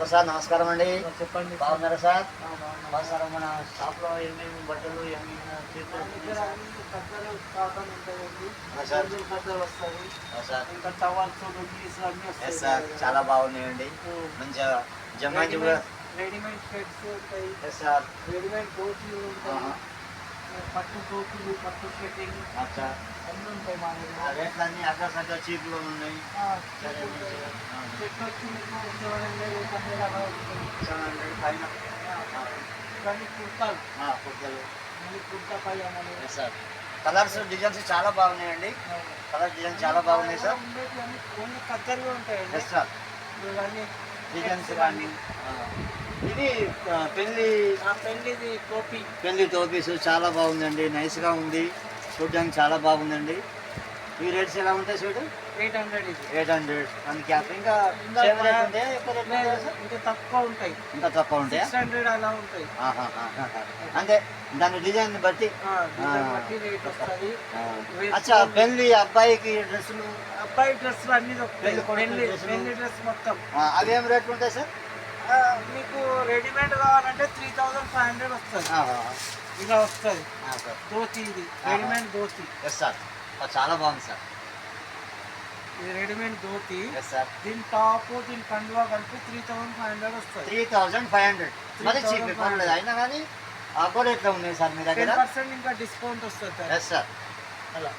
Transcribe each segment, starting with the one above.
Hello sir, నమస్కారం అండి. చెప్పండి. బాగున్నారా సార్? బాగున్నాం. సార్, మన షాప్లో ఏమేమి బట్టలు ఏమేమి కాటన్ ఉంటాయండి, సార్? బట్టలు వస్తాయి, సార్, ఇంకా టవల్స్ లుంగీస్ అన్నీ వస్తాయి సార్ చాలా బాగున్నాయండి. మంచిగా జమాయించి కూడా. రెడీమేడ్ షర్ట్స్ ఉంటాయి, సార్. రెడీమేడ్ కోట్లు ఉంటాయి, పట్టు కోట్లు, పట్టు షర్టింగ్ అచ్చా, అన్నీ ఉంటాయి మా దగ్గర. రేట్లు అన్నీ అక్కడ చీప్లో ఉన్నాయి. షర్ట్ వచ్చి మీకు 700, 800 అలా వస్తుంది. పైన ఇవన్నీ కుర్తాలు, కుర్తలు. మళ్ళీ కుర్తా పైజామాలు. సార్, కలర్స్ డిజైన్స్ చాలా బాగున్నాయండి. కలర్ డిజైన్ చాలా బాగున్నాయి సార్. ఉండేటివన్నీ ఓన్లీ కత్తెరలు ఉంటాయండి. Yes sir. ఇవన్నీ డిజైన్స్ కానీ ఇది పెళ్ళిది టోపీ. పెళ్లి టోపీస్ చాలా బాగుందండి, నైస్గా ఉంది, చూడడానికి చాలా బాగుందండి. ఈ రేట్స్ ఎలా ఉంటాయి చూడు? 800 ఇది. 800 అండ్ క్యాప్. ఇంకా సేమ్ రేట్ ఉంటాయా? ఎక్కువ రేట్ ఉంటాయా సార్? ఇంకా తక్కువ ఉంటాయి, ఇంకా తక్కువ ఉంటాయా? 600 అలా ఉంటాయి. అంటే దాని డిజైన్ బట్టి. డిజైన్ బట్టి రేట్ వస్తుంది. అచ్చా, పెళ్లి అబ్బాయికి డ్రెస్సులు, అబ్బాయి డ్రెస్సులు అన్ని పెళ్లి కొడుకు పెళ్లి డ్రెస్సులు. పెళ్లి డ్రెస్ మొత్తం. అవి ఏం రేట్లు ఉంటాయి సార్? మీకు రెడీమేడ్ కావాలంటే 3500 వస్తుంది. ఇలా వస్తుంది ధోతి. ఇది రెడీమేడ్ ధోతి. ఎస్ సార్, చాలా బాగుంది సార్. ఇది రెడీమేడ్ ధోతి. Yes sir. దీని టాప్ దీని కండువా కలిపి 3500 వస్తుంది. 3500. మరి చీప్ పర్లేదు, అయినా కానీ అబ్బో రేట్లో ఉన్నాయి సార్ మీ దగ్గర. 10% ఇంకా డిస్కౌంట్ వస్తుంది సార్. Yes sir. అలా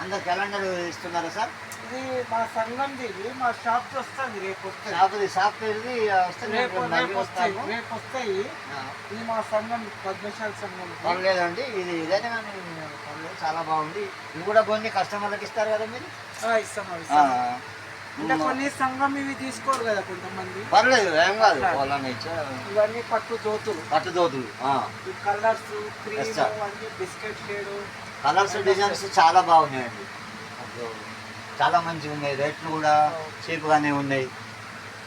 అందరు క్యాలెండర్ ఇస్తున్నారా సార్? ఇది మా సంఘంది, ఇది మా షాప్కి వస్తుంది. రేపు వస్తుంది. షాప్ ఇది వస్తుంది. రేపు వస్తాయి. ఇది మా సంఘం, పద్మశాల సంఘం. పర్లేదండి, ఇది ఇదైనా కానీ పర్లేదు, చాలా బాగుంది. ఇవి కూడా కొన్ని కస్టమర్లకు ఇస్తారు కదా మీరు? ఇస్తాం. అంటే కొన్ని సంఘం ఇవి తీసుకోరు కదా కొంతమంది. పర్లేదు, ఏం కాదు. వాళ్ళని ఇవన్నీ పట్టు దోతులు, పట్టుదోతులు. ఈ కలర్స్, క్రీమ్ Yes, sir. అన్ని బిస్కెట్ షేడ్. కలర్స్ డిజైన్స్ చాలా బాగున్నాయండి, చాలా మంచిగా ఉన్నాయి. రేట్లు కూడా చీప్గానే ఉన్నాయి,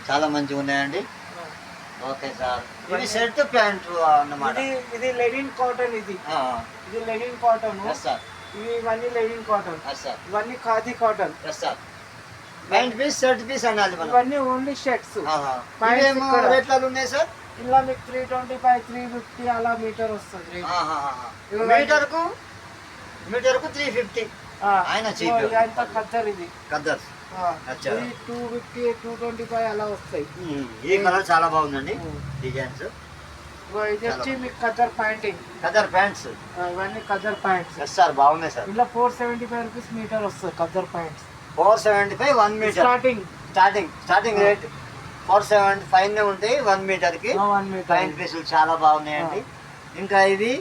చాలా మంచిగా ఉన్నాయండి. Okay sir. ఇది షర్ట్ ప్యాంట్ అన్నమాట. ఇది లెనిన్ కాటన్. ఇది లెనిన్ కాటన్. సార్. ఇవన్నీ లెనిన్ కాటన్. సార్. ఇవన్నీ khadi cotton. Sir. Pant piece, shirt piece అనాలి మనం. ఇవన్నీ ఓన్లీ షర్ట్స్. రేట్లు ఉన్నాయి సార్? ఇలా మీకు 325, 350 అలా మీటర్ వస్తుంది. మీటర్కు 350. ఆయన చీప్. అంత ఖద్దర్. ఇది ఖద్దర్. ఇది 250, 225 అలా వస్తాయి. ఈ కలర్ చాలా బాగుందండి, డిజైన్స్. ఇది వచ్చి మీకు ఖద్దర్ ప్యాంటింగ్. ఖద్దర్ ప్యాంట్స్. ఇవన్నీ ఖద్దర్ ప్యాంట్స్. ఎస్ సార్, బాగున్నాయి సార్. ఇలా 475 రూపీస్ మీటర్ వస్తుంది khaddar pants. 475 1 metre. Starting rate 475 ఉంటాయి 1 మీటర్కి. 1 మీటర్ ప్యాంట్ పీసులు చాలా బాగున్నాయండి. ఇంకా ఇది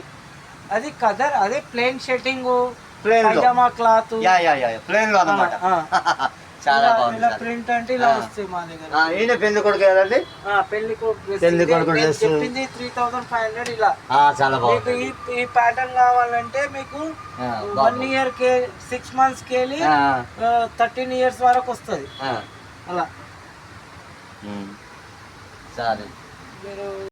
అది కదర్, అదే plain shirting, plain pyjama cloth. Plain లో అన్నమాట. చాలా బాగుంది ఇలా సార్. ప్రింట్ అంటే ఇలా వస్తాయి మా దగ్గర. ఈయన పెళ్లి కొడుకు కదండి? పెళ్లి కొడుకు డ్రెస్ చెప్పింది 3500. ఇలా చాలా బాగుంది. మీకు ఈ ప్యాటర్న్ కావాలంటే మీకు 1 ఇయర్ 6 మంత్స్ కేలి 13 ఇయర్స్ వరకు వస్తుంది. అలా సరే. మీరు